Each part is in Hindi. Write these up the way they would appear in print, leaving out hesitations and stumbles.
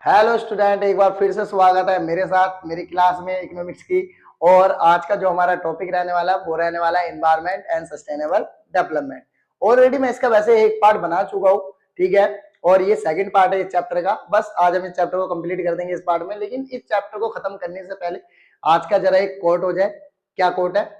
हेलो स्टूडेंट, एक बार फिर से स्वागत है मेरे साथ मेरी क्लास में इकोनॉमिक्स की। और आज का जो हमारा टॉपिक रहने वाला है वो रहने वाला है environment and sustainable development. Already मैं इसका वैसे एक पार्ट बना चुका हूँ, ठीक है। और ये सेकंड पार्ट है इस चैप्टर का। बस आज हम इस चैप्टर को कंप्लीट कर देंगे इस पार्ट में। लेकिन इस चैप्टर को खत्म करने से पहले आज का जरा एक कोट हो जाए। क्या कोट है?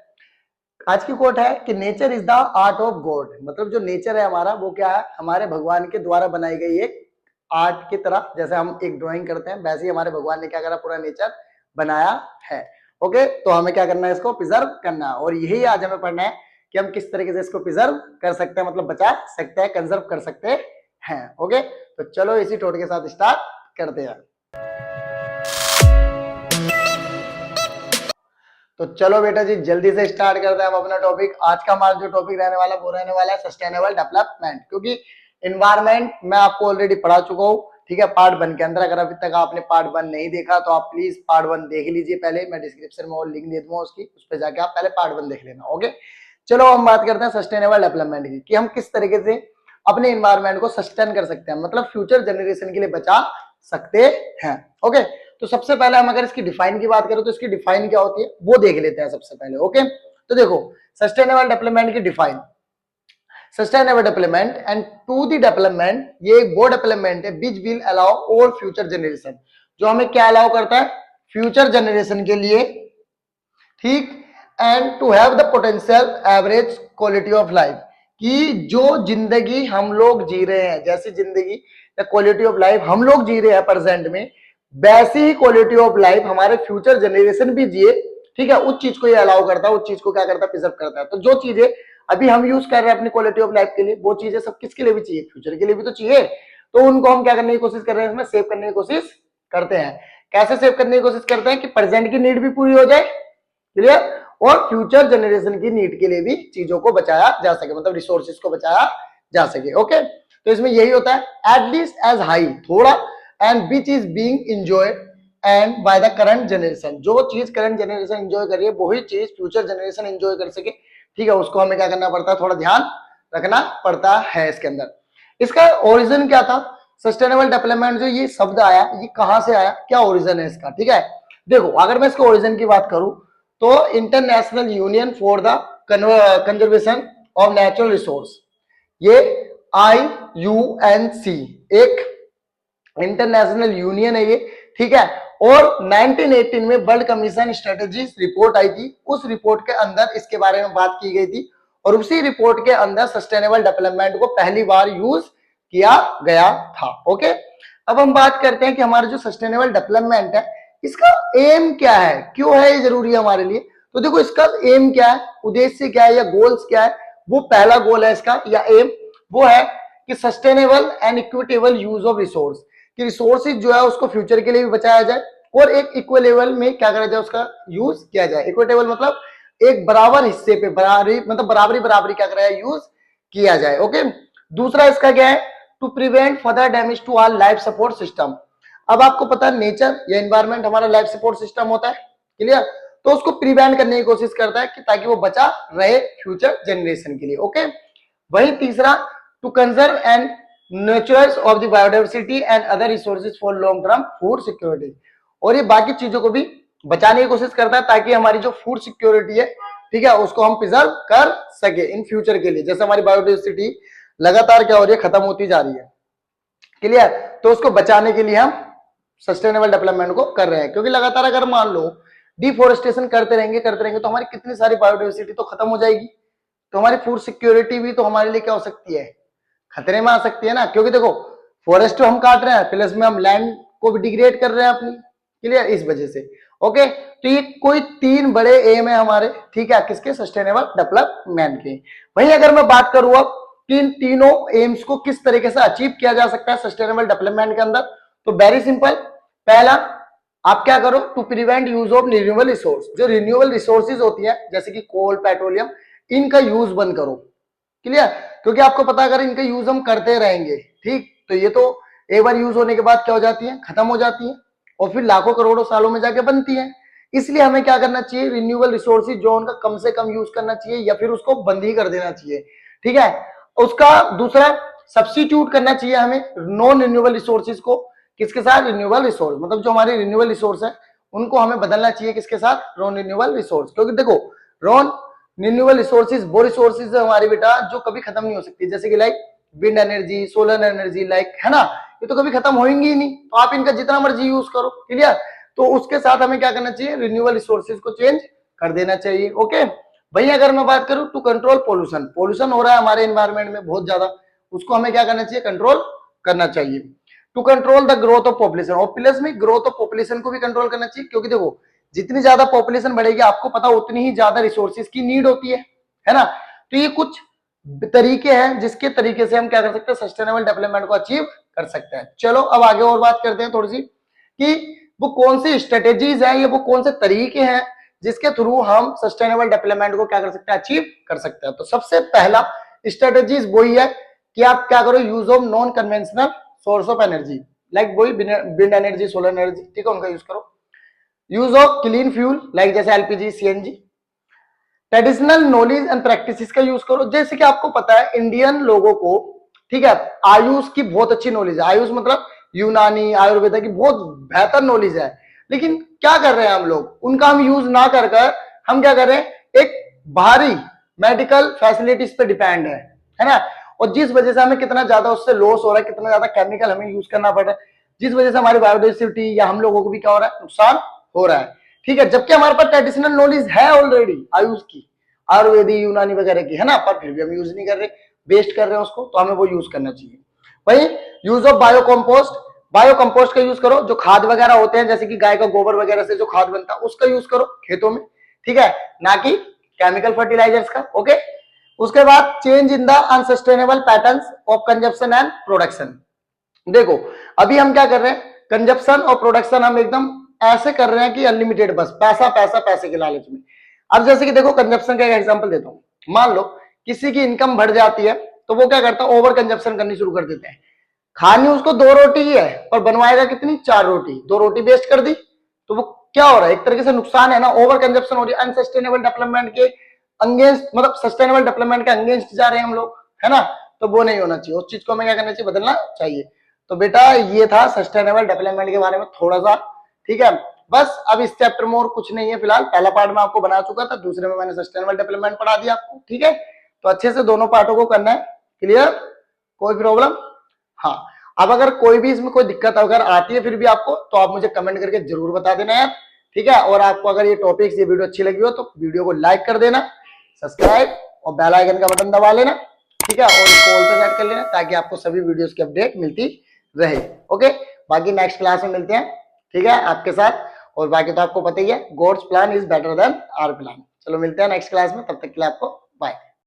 आज की कोट है कि nature is the art of God. मतलब जो नेचर है हमारा वो क्या है? हमारे भगवान के द्वारा बनाई गई एक आर्ट की तरह। जैसे हम एक ड्राइंग करते हैं वैसे ही हमारे भगवान ने क्या करा, पूरा नेचर बनाया है। ओके, तो हमें क्या करना है, इसको प्रिजर्व करना है। और यही आज हमें पढ़ना है कि हम किस तरीके से इसको प्रिजर्व कर सकते हैं, मतलब बचा सकते हैं, कंजर्व कर सकते हैं। ओके, तो चलो इसी टॉट के साथ स्टार्ट करते हैं। तो चलो बेटा जी जल्दी से स्टार्ट करते हैं हम अपना टॉपिक। आज का हमारा जो टॉपिक रहने वाला वो रहने वाला है सस्टेनेबल डेवलपमेंट। क्योंकि एनवायरमेंट मैं आपको ऑलरेडी पढ़ा चुका हूँ, ठीक है, पार्ट 1 के अंदर। अगर अभी तक आपने पार्ट 1 नहीं देखा तो आप प्लीज पार्ट 1 देख लीजिए पहले। मैं डिस्क्रिप्शन में और लिंक दे दूंगा उसकी, उस पर जाके आप पहले पार्ट 1 देख लेना। ओके, चलो हम बात करते हैं सस्टेनेबल डेवलपमेंट की, कि हम किस तरीके से अपने एनवायरमेंट को सस्टेन कर सकते हैं, मतलब फ्यूचर जनरेशन के लिए बचा सकते हैं। ओके, तो सबसे पहले हम अगर इसकी डिफाइन की बात करें तो इसकी डिफाइन क्या होती है वो देख लेते हैं सबसे पहले। ओके, तो देखो सस्टेनेबल डेवलपमेंट की define, sustainable development and to the development, ये एक वो डेवलपमेंट है which will allow all future generation, जो हमें क्या अलाउ करता है, फ्यूचर जनरेशन के लिए, ठीक, and to have the potential average quality of life, कि जो जिंदगी हम लोग जी रहे हैं, जैसी जिंदगी या क्वालिटी ऑफ लाइफ हम लोग जी रहे हैं प्रेजेंट में, वैसी ही क्वालिटी ऑफ लाइफ हमारे फ्यूचर जनरेशन भी जिए, ठीक है। उस चीज को ये अलाउ करता है, उस चीज को क्या करता है, प्रिजर्व करता है। तो जो चीजें अभी हम यूज कर रहे हैं अपनी क्वालिटी ऑफ लाइफ के लिए, वो चीजें सब किसके लिए भी चाहिए, फ्यूचर के लिए भी तो चाहिए। तो उनको हम क्या करने की कोशिश कर रहे हैं, इसमें सेव करने की कोशिश करते हैं। कैसे सेव करने की कोशिश करते हैं कि प्रेजेंट की नीड भी पूरी हो जाए, क्लियर, और फ्यूचर जनरेशन की नीड के लिए भी चीजों को बचाया जा सके, मतलब रिसोर्सेज को बचाया जा सके। ओके, तो इसमें यही होता है एटलीस्ट एज हाई, थोड़ा, and which is being enjoyed and by the current generation, जो चीज करंट जनरेशन एंजॉय कर रही है वही चीज फ्यूचर जनरेशन एंजॉय कर सके, ठीक है। उसको हमें क्या करना पड़ता है, थोड़ा ध्यान रखना पड़ता है इसके अंदर। इसका ओरिजिन क्या था, सस्टेनेबल डेवलपमेंट जो ये शब्द आया ये कहां से आया, क्या ओरिजिन है इसका, ठीक है। देखो अगर मैं इसके ओरिजिन की बात करूं तो international union for the conservation of natural resource, ये IUNC एक इंटरनेशनल यूनियन है ये, ठीक है। और 1918 में वर्ल्ड कमीशन स्ट्रेटेजी रिपोर्ट आई थी, उस रिपोर्ट के अंदर इसके बारे में बात की गई थी, और उसी रिपोर्ट के अंदर सस्टेनेबल डेवलपमेंट को पहली बार यूज किया गया था। ओके, अब हम बात करते हैं कि हमारा जो सस्टेनेबल डेवलपमेंट है इसका एम क्या है, क्यों है ये जरूरी है हमारे लिए। तो देखो इसका एम क्या है, उद्देश्य क्या है या गोल्स क्या है। वो पहला गोल है इसका या एम, वो है कि sustainable and equitable use of resource, कि रिसोर्सेज जो है उसको फ्यूचर के लिए भी बचाया जाए और एक इक्वल लेवल में क्या करा जाए, उसका यूज किया जाए। इक्विटेबल मतलब एक बराबर हिस्से पे बराबरी, मतलब बराबरी बराबरी क्या करा जाए, यूज किया जाए। ओके, दूसरा इसका क्या है, to prevent further damage to our life support system. अब आपको पता है नेचर या एनवायरमेंट हमारा लाइफ सपोर्ट सिस्टम होता है, क्लियर, तो उसको प्रिवेंट करने की कोशिश करता है कि ताकि वो बचा रहे फ्यूचर जनरेशन के लिए। ओके, वही तीसरा, to conserve and natures of the biodiversity and other resources for long term food security, और ये बाकी चीजों को भी बचाने की कोशिश करता है ताकि हमारी जो फूड सिक्योरिटी है, ठीक है, उसको हम प्रिजर्व कर सके इन फ्यूचर के लिए। जैसे हमारी बायोडाइवर्सिटी लगातार क्या हो रही है, खत्म होती जा रही है, क्लियर, तो उसको बचाने के लिए हम सस्टेनेबल डेवलपमेंट को कर रहे हैं। क्योंकि लगातार अगर मान लो डिफोरेस्टेशन करते रहेंगे तो हमारी कितनी सारी बायोडाइवर्सिटी तो खत्म हो जाएगी, तो हमारी फूड सिक्योरिटी भी तो हमारे लिए क्या हो सकती है, खतरे में आ सकती है ना। क्योंकि देखो फॉरेस्ट तो हम काट रहे हैं, प्लस में हम लैंड को भी डिग्रेड कर रहे हैं अपनी, क्लियर, इस वजह से। ओके, तो ये कोई 3 बड़े एम है हमारे, ठीक है, किसके, सस्टेनेबल डेवलपमेंट के। वहीं अगर मैं बात करूं अब इन तीनों एम्स को किस तरीके से अचीव किया जा सकता है सस्टेनेबल डेवलपमेंट के अंदर, तो वेरी सिंपल, पहला आप क्या करो, to prevent use of renewable resource, जो रिन्यूएबल रिसोर्सेज होती है जैसे कि कोल, पेट्रोलियम, इनका यूज बंद करो, क्लियर। क्योंकि आपको पता अगर इनका यूज हम करते रहेंगे, ठीक, तो ये तो एक बार यूज होने के बाद क्या हो जाती है, खत्म हो जाती है, और फिर लाखों करोड़ों सालों में जाके बनती है। इसलिए हमें क्या करना चाहिए, रिन्यूएबल रिसोर्सेज जो उनका कम से कम यूज करना चाहिए या फिर उसको बंद ही कर देना चाहिए, ठीक है। उसका दूसरा सब्स्टिट्यूट करना चाहिए हमें नॉन रिन्यूएबल रिसोर्सेज को, किसके साथ, रिन्यूएबल रिसोर्स, मतलब जो हमारी रिन्यूएबल रिसोर्स है उनको हमें बदलना चाहिए किसके साथ, नॉन रिन्यूएबल रिसोर्स। क्योंकि देखो नॉन रिन्यूएबल रिसोर्सेज वो रिसोर्सेज है हमारी बेटा जो कभी खत्म नहीं हो सकती, जैसे कि like wind energy, solar energy, like है ना, ये तो कभी खत्म होंगी ही नहीं, तो आप इनका जितना मर्जी यूज करो, क्लियर। तो उसके साथ हमें क्या करना चाहिए, रिन्यूएबल रिसोर्सेज को चेंज कर देना चाहिए। ओके भैया, अगर मैं बात करूं टू कंट्रोल पोल्यूशन, पोल्यूशन हो रहा है हमारे एनवायरमेंट में बहुत ज्यादा, उसको हमें क्या करना चाहिए, कंट्रोल करना चाहिए। To control the growth of population, और प्लस में ग्रोथ ऑफ पॉपुलेशन को भी कंट्रोल करना चाहिए, क्योंकि देखो जितनी ज्यादा पॉपुलेशन बढ़ेगी आपको पता उतनी ही ज्यादा रिसोर्सेज की नीड होती है ना। तो ये कुछ तरीके हैं जिसके तरीके से हम क्या कर सकते हैं, सस्टेनेबल डेवलपमेंट को अचीव कर सकते हैं। चलो अब आगे और बात करते हैं थोड़ी सी कि वो कौन सी स्ट्रेटेजीज है, ये वो कौन से तरीके हैं जिसके थ्रू हम सस्टेनेबल डेवलपमेंट को क्या कर सकते हैं, अचीव कर सकते हैं। तो सबसे पहला स्ट्रेटेजीज वही है कि आप क्या करो, use of non conventional source of energy, like वही विंड एनर्जी, सोलर एनर्जी, ठीक है, उनका यूज करो। Use of clean fuel like जैसे LPG, CNG. Traditional knowledge and practices का यूज करो, जैसे कि आपको पता है इंडियन लोगों को, ठीक है, आयुष की बहुत अच्छी नॉलेज है, आयुष मतलब यूनानी आयुर्वेदा की बहुत बेहतर नॉलेज है, लेकिन क्या कर रहे हैं हम लोग, उनका हम यूज ना कर कर हम क्या कर रहे हैं, एक बाहरी मेडिकल फैसिलिटीज पे डिपेंड है ना, और जिस वजह से हमें कितना ज्यादा उससे लॉस हो रहा है, कितना ज्यादा केमिकल हमें यूज करना पड़ रहा है, जिस वजह से हमारी बायोडाइवर्सिटी या हम लोगों को भी क्या हो रहा है, नुकसान हो रहा है, ठीक है। जबकि हमारे पास ट्रेडिशनल नॉलेज है ऑलरेडी आयुष की, आयुर्वेदी, यूनानी वगैरह की, है ना, पर फिर भी हम यूज नहीं कर रहे, वेस्ट कर रहे हैं उसको, तो हमें वो यूज करना चाहिए। वही use of bio compost, bio compost का यूज करो, जो खाद वगैरह होते हैं जैसे कि गाय का गोबर वगैरह से जो खाद बनता है उसका यूज करो खेतों में, ठीक है, ना कि केमिकल फर्टिलाइजर्स का। ओके, उसके बाद change in the unsustainable patterns of consumption and production. देखो अभी हम क्या कर रहे हैं, कंजप्शन और प्रोडक्शन हम एकदम ऐसे कर रहे हैं कि अनलिमिटेड, बस पैसा पैसा पैसे के लालच में। अब जैसे कि देखो कंजप्शन का एक एग्जांपल देता हूं, मान लो किसी की इनकम बढ़ जाती है तो वो क्या करता है, ओवर कंजप्शन करनी शुरू कर देते हैं। खानी उसको 2 रोटी ही है पर बनवाएगा कितनी, 4 रोटी, 2 रोटी वेस्ट कर दी, तो वो क्या हो रहा है, एक तरीके से नुकसान है ना, ओवर कंजप्शन हो रही है, अनसस्टेनेबल डेवलपमेंट के अगेंस्ट, मतलब सस्टेनेबल डेवलपमेंट के अगेंस्ट जा रहे हैं हम लोग, है ना, तो वो नहीं होना चाहिए, उस चीज को हमें क्या करना चाहिए, बदलना चाहिए। तो बेटा ये था सस्टेनेबल डेवलपमेंट के बारे में थोड़ा सा, ठीक है। बस अब इस चैप्टर में और कुछ नहीं है फिलहाल, पहला पार्ट में आपको बना चुका था, दूसरे में मैंने सस्टेनेबल डेवलपमेंट पढ़ा दिया आपको, ठीक है। तो अच्छे से दोनों पार्टों को करना है, क्लियर, कोई प्रॉब्लम, हाँ। अब अगर कोई भी इसमें कोई दिक्कत अगर आती है फिर भी आपको, तो आप मुझे कमेंट करके जरूर बता देना यार, ठीक है। और आपको अगर ये टॉपिक्स, ये वीडियो अच्छी लगी हो तो वीडियो को लाइक कर देना, सब्सक्राइब और बेल आइकन का बटन दबा लेना, ठीक है, और इसको ऑल पे सेट कर लेना ताकि आपको सभी वीडियोस की अपडेट मिलती रहे। ओके, बाकी नेक्स्ट क्लास में मिलते हैं, ठीक है, आपके साथ। और बाकी तो आपको पता ही है, God's plan is better than our plan. चलो मिलते हैं नेक्स्ट क्लास में, तब तक के लिए आपको बाय।